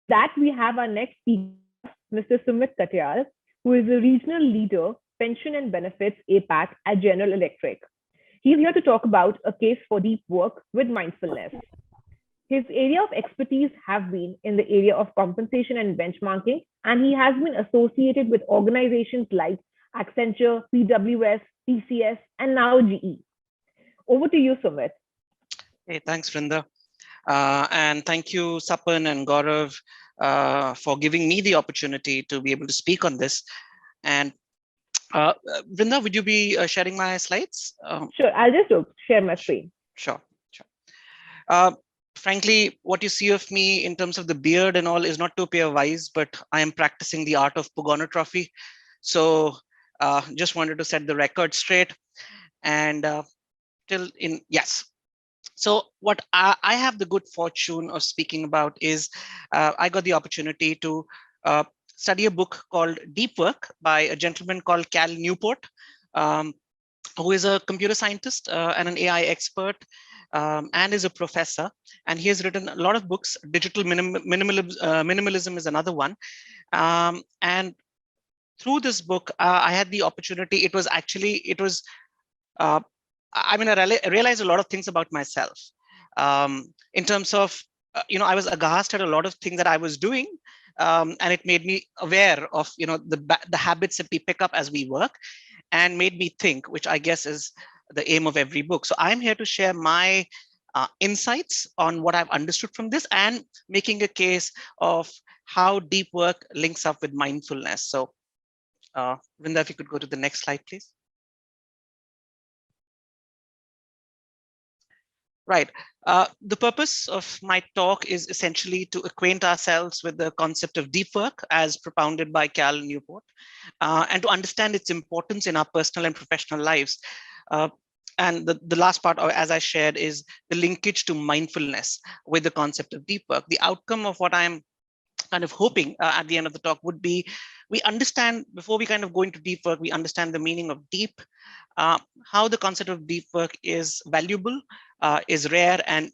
That we have our next speaker, Mr. Sumit Katyal, who is a regional leader, pension and benefits APAC at General Electric. He's here to talk about a case for deep work with mindfulness. His area of expertise have been in the area of compensation and benchmarking, and he has been associated with organizations like Accenture, PWS, TCS, and now GE. Over to you, Sumit. Hey, thanks, Vrinda. And thank you, Sapan and Gaurav, for giving me the opportunity to be able to speak on this. And Vrinda, would you be sharing my slides? Sure, I'll just share my screen. Sure. Frankly, what you see of me in terms of the beard and all is not to appear wise, but I am practicing the art of pogonotrophy. So just wanted to set the record straight. And yes. So what I have the good fortune of speaking about is I got the opportunity to study a book called Deep Work by a gentleman called Cal Newport, who is a computer scientist and an AI expert, and is a professor. And he has written a lot of books. Digital minimalism is another one. And through this book, I had the opportunity. I realized a lot of things about myself in terms of, I was aghast at a lot of things that I was doing. And it made me aware of, the habits that we pick up as we work, and made me think, which I guess is the aim of every book. So I'm here to share my insights on what I've understood from this, and making a case of how deep work links up with mindfulness. So Vrinda, if you could go to the next slide, please. Right. The purpose of my talk is essentially to acquaint ourselves with the concept of deep work as propounded by Cal Newport, and to understand its importance in our personal and professional lives. And the last part, as I shared, is the linkage to mindfulness with the concept of deep work. The outcome of what I'm kind of hoping at the end of the talk would be, we understand, before we kind of go into deep work, we understand the meaning of deep, how the concept of deep work is valuable, is rare, and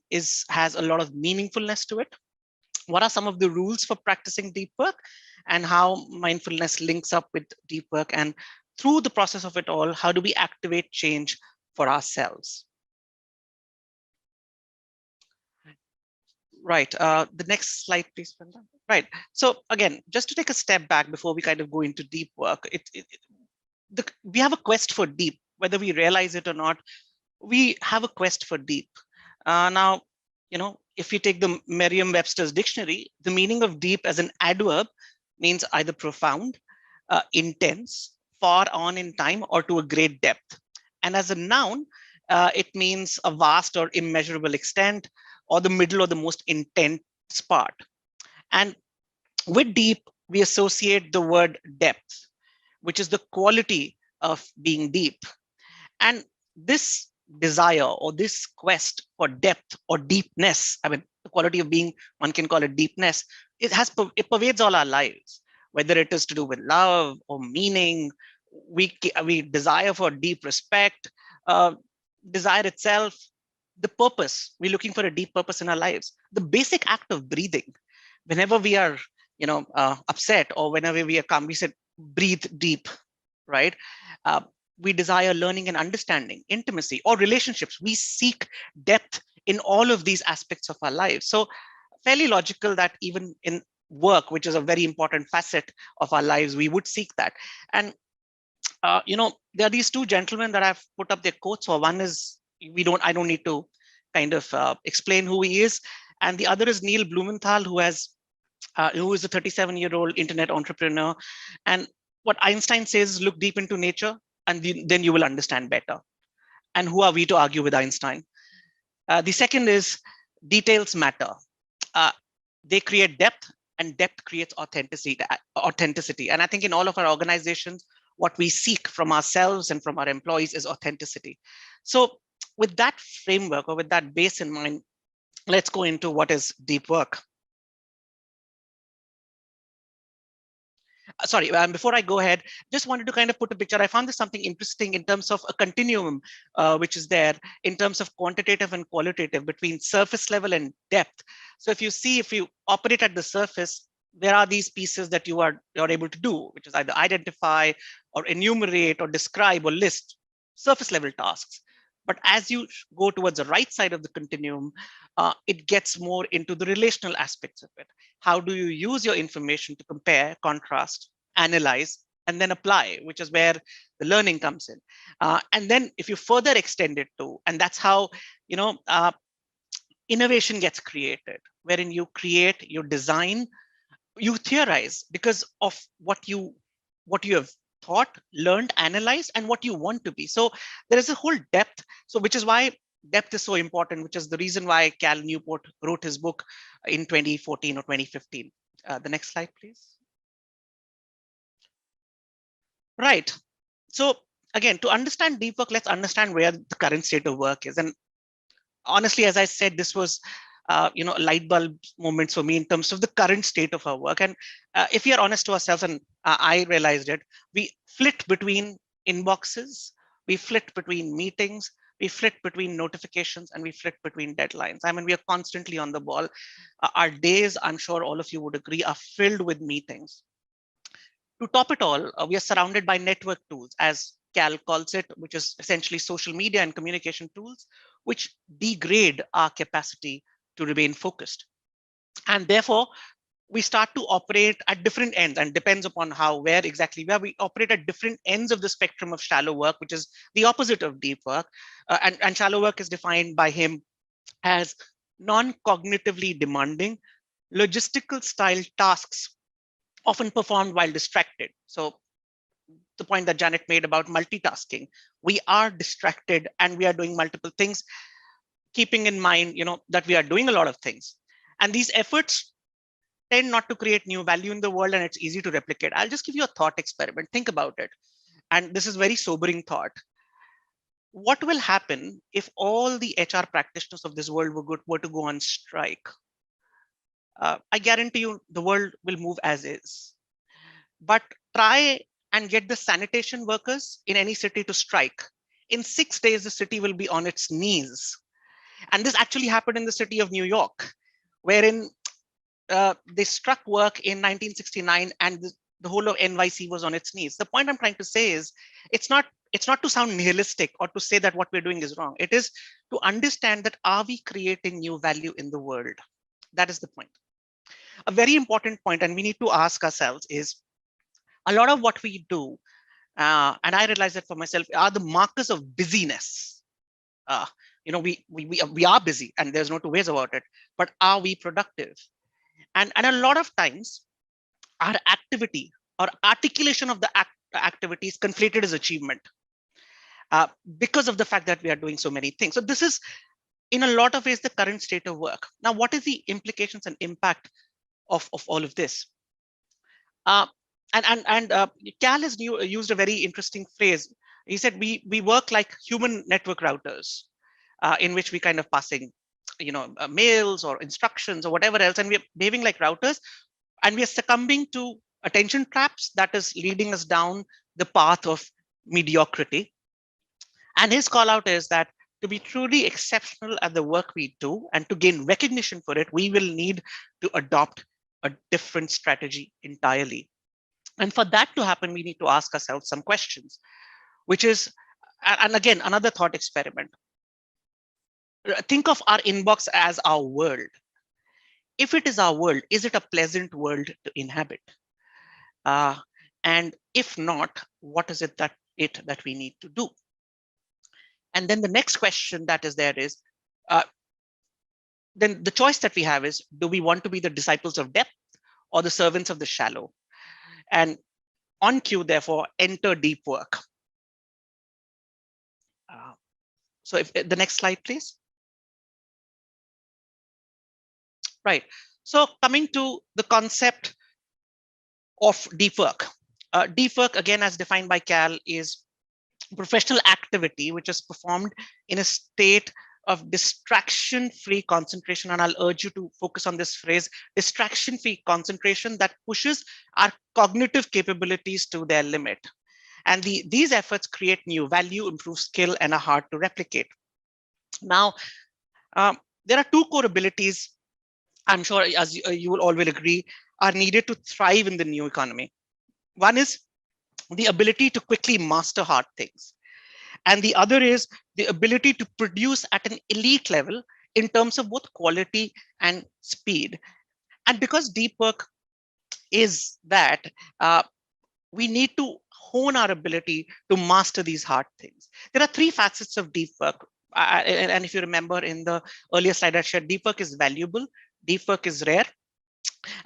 has a lot of meaningfulness to it. What are some of the rules for practicing deep work, and how mindfulness links up with deep work? And through the process of it all, how do we activate change for ourselves? Right. The next slide, please, Brenda. Right. So again, just to take a step back before we kind of go into deep work, we have a quest for deep, whether we realize it or not. We have a quest for deep. Now, if you take the Merriam-Webster's dictionary, the meaning of deep as an adverb means either profound, intense, far on in time, or to a great depth. And as a noun, it means a vast or immeasurable extent, or the middle or the most intense part. And with deep, we associate the word depth, which is the quality of being deep. And this desire, or this quest for depth or deepness, the quality of being, one can call it deepness, it pervades all our lives, whether it is to do with love or meaning. We desire for deep respect, desire itself, the purpose. We're looking for a deep purpose in our lives. The basic act of breathing, whenever we are upset, or whenever we are calm, we said breathe deep, right? We desire learning and understanding, intimacy, or relationships. We seek depth in all of these aspects of our lives. So fairly logical that even in work, which is a very important facet of our lives, we would seek that. And there are these two gentlemen that I've put up their quotes for. One is, I don't need to kind of explain who he is, and the other is Neil Blumenthal, who is a 37-year-old internet entrepreneur. And what Einstein says, look deep into nature, and then you will understand better. And who are we to argue with Einstein? The second is, details matter. They create depth, and depth creates authenticity. And I think in all of our organizations, what we seek from ourselves and from our employees is authenticity. So with that framework, or with that base in mind, let's go into what is deep work. Sorry, before I go ahead, just wanted to kind of put a picture. I found this something interesting in terms of a continuum, which is there in terms of quantitative and qualitative between surface level and depth. So if you see, if you operate at the surface, there are these pieces that you're able to do, which is either identify or enumerate or describe or list surface level tasks. But as you go towards the right side of the continuum, it gets more into the relational aspects of it. How do you use your information to compare, contrast, analyze, and then apply, which is where the learning comes in. And then if you further extend it to, and that's how, you know, innovation gets created, wherein you create, you design, you theorize because of what you have thought, learned, analyzed, and what you want to be. So there is a whole depth. So which is why depth is so important, which is the reason why Cal Newport wrote his book in 2014 or 2015. The next slide, please. Right. So again, to understand deep work, let's understand where the current state of work is. And honestly, as I said, this was a light bulb moments for me in terms of the current state of our work. And if we are honest to ourselves, and I realized it, we flit between inboxes, we flit between meetings, we flit between notifications, and we flit between deadlines. I mean, we are constantly on the ball. Our days, I'm sure all of you would agree, are filled with meetings. To top it all, we are surrounded by network tools, as Cal calls it, which is essentially social media and communication tools, which degrade our capacity to remain focused. And therefore, we start to operate at different ends, and depends upon where exactly we operate at different ends of the spectrum of shallow work, which is the opposite of deep work. And shallow work is defined by him as non-cognitively demanding, logistical style tasks often performed while distracted. So the point that Janet made about multitasking, we are distracted and we are doing multiple things, keeping in mind, that we are doing a lot of things. And these efforts tend not to create new value in the world, and it's easy to replicate. I'll just give you a thought experiment. Think about it. And this is very sobering thought. What will happen if all the HR practitioners of this world were to go on strike? I guarantee you the world will move as is. But try and get the sanitation workers in any city to strike. In 6 days, the city will be on its knees. And this actually happened in the city of New York, wherein they struck work in 1969 and the whole of NYC was on its knees. The point I'm trying to say is it's not to sound nihilistic or to say that what we're doing is wrong. It is to understand that, are we creating new value in the world? That is the point. A very important point, and we need to ask ourselves, is a lot of what we do, and I realize that for myself, are the markers of busyness. We are busy, and there's no two ways about it. But are we productive? And a lot of times, our activity or articulation of the activity is conflated as achievement, because of the fact that we are doing so many things. So this is, in a lot of ways, the current state of work. Now, what is the implications and impact of all of this? Cal has used a very interesting phrase. He said, we work like human network routers, in which we kind of passing, mails or instructions or whatever else, and we're behaving like routers, and we are succumbing to attention traps that is leading us down the path of mediocrity. And his call out is that to be truly exceptional at the work we do and to gain recognition for it, we will need to adopt a different strategy entirely. And for that to happen, we need to ask ourselves some questions, which is, and again, another thought experiment. Think of our inbox as our world. If it is our world, is it a pleasant world to inhabit? And if not, what is it that we need to do? And then the next question that is there is, then the choice that we have is, do we want to be the disciples of depth or the servants of the shallow? And on cue, therefore, enter deep work. So if the next slide, please. Right. So coming to the concept of deep work. Deep work, again, as defined by Cal, is professional activity which is performed in a state of distraction-free concentration. And I'll urge you to focus on this phrase, distraction-free concentration that pushes our cognitive capabilities to their limit. And these efforts create new value, improve skill, and are hard to replicate. Now, there are two core abilities, I'm sure as you will all will agree, are needed to thrive in the new economy. One is the ability to quickly master hard things. And the other is the ability to produce at an elite level in terms of both quality and speed. And because deep work is that, we need to hone our ability to master these hard things. There are three facets of deep work. And if you remember in the earlier slide I shared, deep work is valuable, deep work is rare.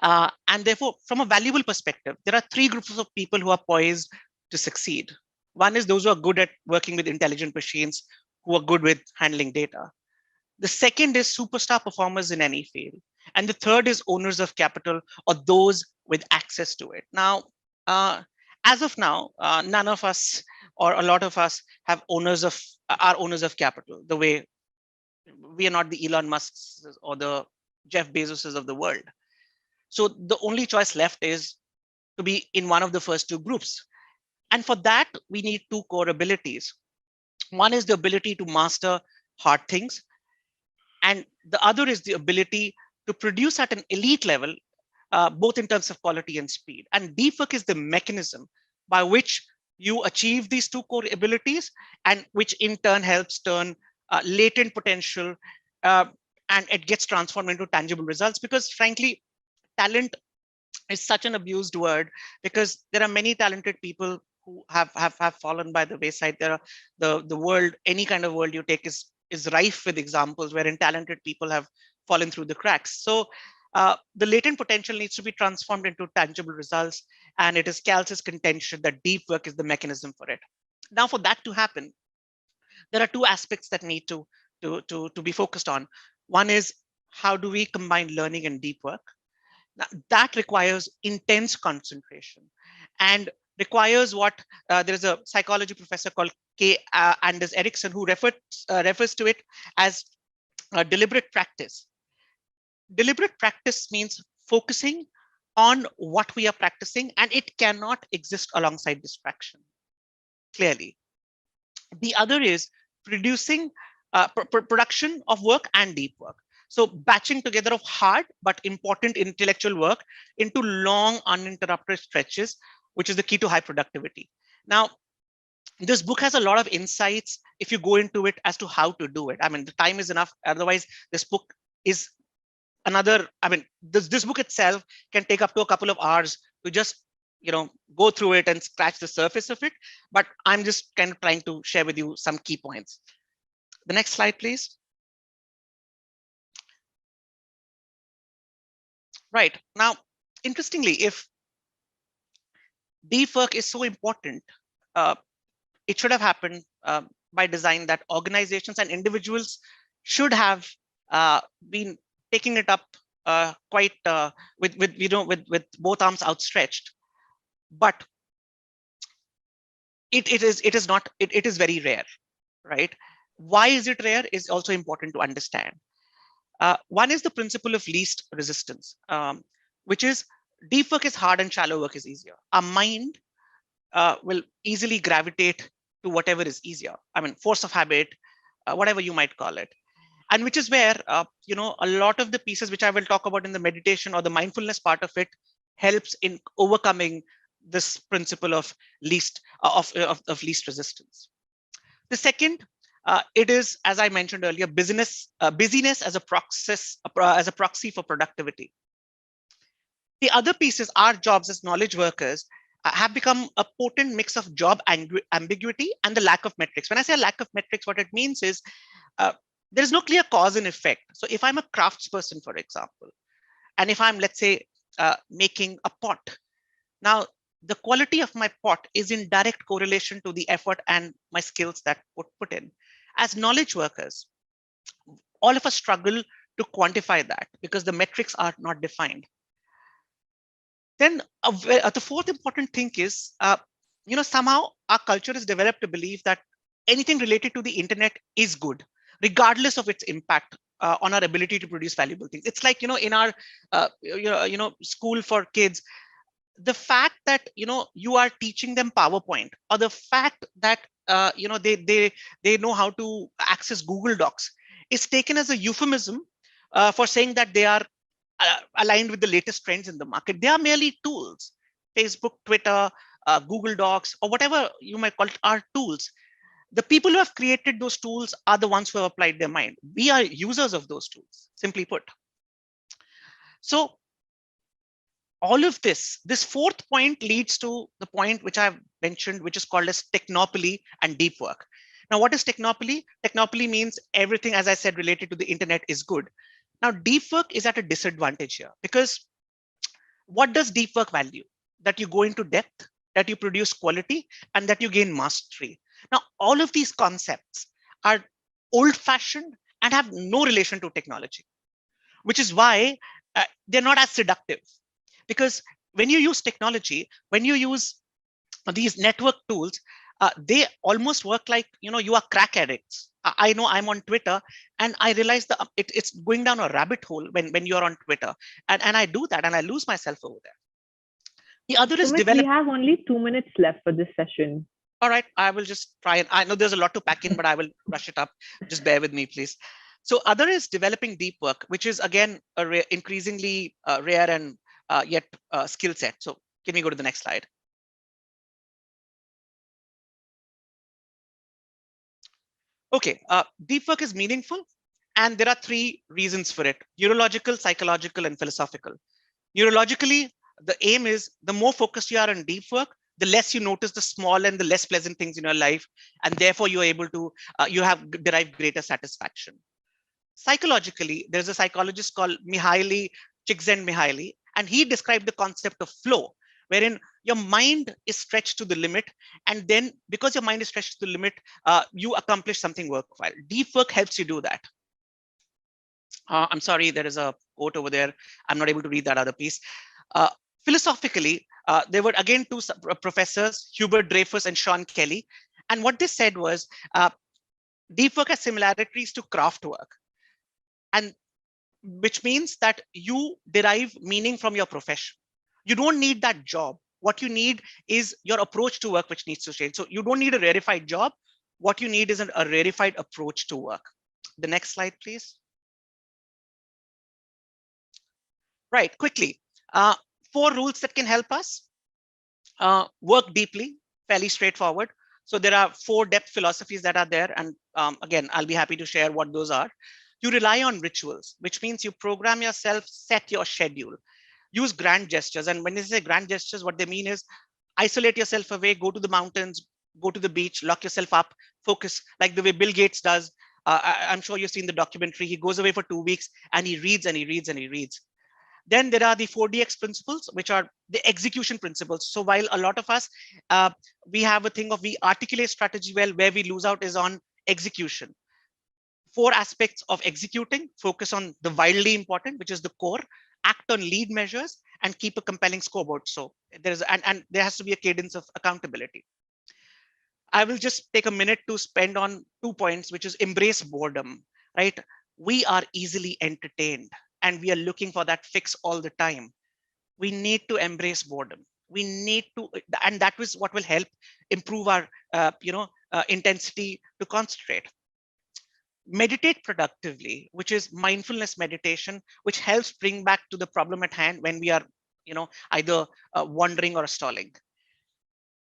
And therefore, from a valuable perspective, there are three groups of people who are poised to succeed. One is those who are good at working with intelligent machines, who are good with handling data. The second is superstar performers in any field. And the third is owners of capital, or those with access to it. Now, as of now, none of us or a lot of us have are owners of capital, the way we are not the Elon Musks or the Jeff Bezoses of the world. So the only choice left is to be in one of the first two groups. And for that, we need two core abilities. One is the ability to master hard things. And the other is the ability to produce at an elite level, both in terms of quality and speed. And deep work is the mechanism by which you achieve these two core abilities, and which in turn helps turn latent potential, and it gets transformed into tangible results. Because frankly, talent is such an abused word, because there are many talented people who have fallen by the wayside. There are the world, any kind of world you take is rife with examples wherein talented people have fallen through the cracks. So the latent potential needs to be transformed into tangible results, and it is Cal's contention that deep work is the mechanism for it. Now, for that to happen, there are two aspects that need to be focused on. One is, how do we combine learning and deep work? Now, that requires intense concentration and requires what there is a psychology professor called K. Anders Ericsson who refers to it as deliberate practice. Deliberate practice means focusing on what we are practicing, and it cannot exist alongside distraction, clearly. The other is producing production of work and deep work. So batching together of hard but important intellectual work into long uninterrupted stretches, which is the key to high productivity. Now, this book has a lot of insights if you go into it as to how to do it. I mean, the time is enough. Otherwise, this book is another, I mean, this book itself can take up to a couple of hours to just, go through it and scratch the surface of it. But I'm just kind of trying to share with you some key points. The next slide, please. Right. Now, interestingly, if deep work is so important, it should have happened by design, that organizations and individuals should have been taking it up quite with both arms outstretched. But it is very rare, right? Why is it rare is also important to understand. One is the principle of least resistance, which is deep work is hard and shallow work is easier. Our mind will easily gravitate to whatever is easier. I mean, force of habit, whatever you might call it. And which is where, a lot of the pieces which I will talk about in the meditation or the mindfulness part of it helps in overcoming this principle of least resistance. The second, it is, as I mentioned earlier, busyness as a proxy for productivity. The other piece is our jobs as knowledge workers have become a potent mix of job ambiguity and the lack of metrics. When I say lack of metrics, what it means is there is no clear cause and effect. So if I'm a craftsperson, for example, and if I'm, let's say, making a pot, now the quality of my pot is in direct correlation to the effort and my skills that put in. As knowledge workers, all of us struggle to quantify that because the metrics are not defined. Then the fourth important thing is, somehow our culture has developed a belief that anything related to the internet is good, regardless of its impact on our ability to produce valuable things. It's like, in our school for kids, the fact that you are teaching them PowerPoint, or the fact that they know how to access Google Docs, is taken as a euphemism for saying that they are aligned with the latest trends in the market. They are merely tools. Facebook, Twitter, Google Docs, or whatever you might call it, are tools. The people who have created those tools are the ones who have applied their mind. We are users of those tools, simply put. So all of this fourth point leads to the point which I've mentioned, which is called as technopoly and deep work. Now, what is technopoly? Technopoly means everything, as I said, related to the internet is good. Now, deep work is at a disadvantage here, because what does deep work value? That you go into depth, that you produce quality, and that you gain mastery. Now, all of these concepts are old-fashioned and have no relation to technology, which is why they're not as seductive. Because when you use technology, when you use these network tools, they almost work like, you are crack addicts. I know I'm on Twitter, and I realize that it's going down a rabbit hole when you're on Twitter. And I do that, and I lose myself over there. The other is Sumit, we have only 2 minutes left for this session. All right, I will just try. And I know there's a lot to pack in, but I will rush it up. Just bear with me, please. So other is developing deep work, which is, again, a increasingly rare and yet skill set. So can we go to the next slide? Okay, deep work is meaningful, and there are 3 reasons for it: neurological, psychological, and philosophical. Neurologically, the aim is the more focused you are on deep work, the less you notice the small and the less pleasant things in your life, and therefore you're able to you have derived greater satisfaction. Psychologically, there's a psychologist called Mihaly Csikszentmihalyi, and he described the concept of flow, wherein your mind is stretched to the limit, and then because your mind is stretched to the limit, you accomplish something worthwhile. Deep work helps you do that. I'm sorry, there is a quote over there. I'm not able to read that other piece. Philosophically, there were again 2 professors, Hubert Dreyfus and Sean Kelly. And what they said was, deep work has similarities to craft work, and which means that you derive meaning from your profession. You don't need that job. What you need is your approach to work, which needs to change. So you don't need a rarefied job. What you need is a rarefied approach to work. The next slide, please. Right, quickly. 4 rules that can help us. Work deeply, fairly straightforward. So there are 4 depth philosophies that are there. And again, I'll be happy to share what those are. You rely on rituals, which means you program yourself, set your schedule, use grand gestures. And when they say grand gestures, what they mean is isolate yourself away, go to the mountains, go to the beach, lock yourself up, focus, like the way Bill Gates does. I'm sure you've seen the documentary. He goes away for 2 weeks and he reads and he reads and he reads. Then there are the 4DX principles, which are the execution principles. So while a lot of us, we have a thing of we articulate strategy well, where we lose out is on execution. 4 aspects of executing: focus on the wildly important, which is the core, act on lead measures, and keep a compelling scoreboard. So there's and there has to be a cadence of accountability. I will just take a minute to spend on 2 points, which is embrace boredom, right? We are easily entertained, and we are looking for that fix all the time. We need to embrace boredom. We need to, and that is what will help improve our, intensity to concentrate. Meditate productively, which is mindfulness meditation, which helps bring back to the problem at hand when we are, either wandering or stalling.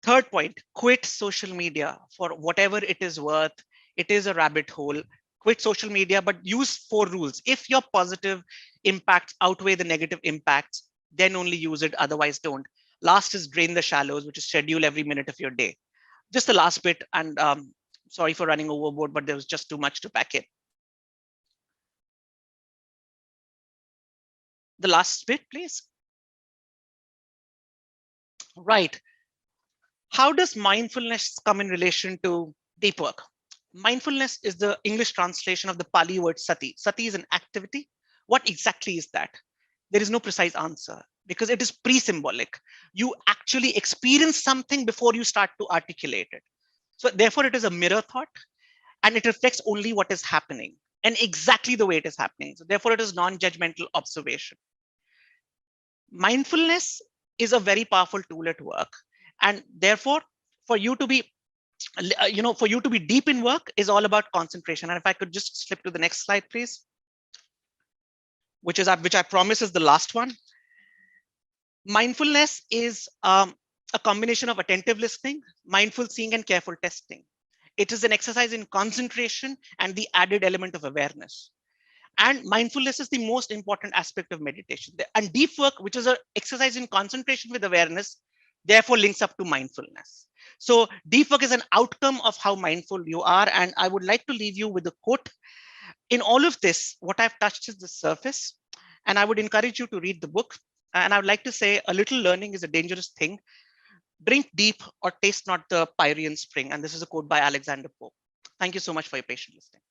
3rd point, quit social media for whatever it is worth. It is a rabbit hole. Quit social media, but use 4 rules. If your positive impacts outweigh the negative impacts, then only use it. Otherwise, don't. Last is drain the shallows, which is schedule every minute of your day. Just the last bit, and sorry for running overboard, but there was just too much to pack in. The last bit, please. Right. How does mindfulness come in relation to deep work? Mindfulness is the English translation of the Pali word sati. Sati is an activity. What exactly is that? There is no precise answer because it is pre-symbolic. You actually experience something before you start to articulate it. So therefore, it is a mirror thought. and it reflects only what is happening and exactly the way it is happening. So therefore, it is non-judgmental observation. Mindfulness is a very powerful tool at work, and therefore, for you to be for you to be deep in work is all about concentration. And if I could just slip to the next slide, please, which I promise is the last one. Mindfulness is a combination of attentive listening, mindful seeing, and careful testing. It is an exercise in concentration and the added element of awareness. And mindfulness is the most important aspect of meditation. And deep work, which is an exercise in concentration with awareness, therefore links up to mindfulness. So deep work is an outcome of how mindful you are. And I would like to leave you with a quote. In all of this, what I've touched is the surface. And I would encourage you to read the book. And I would like to say a little learning is a dangerous thing. Drink deep or taste not the Pyrean spring. And this is a quote by Alexander Pope. Thank you so much for your patient listening.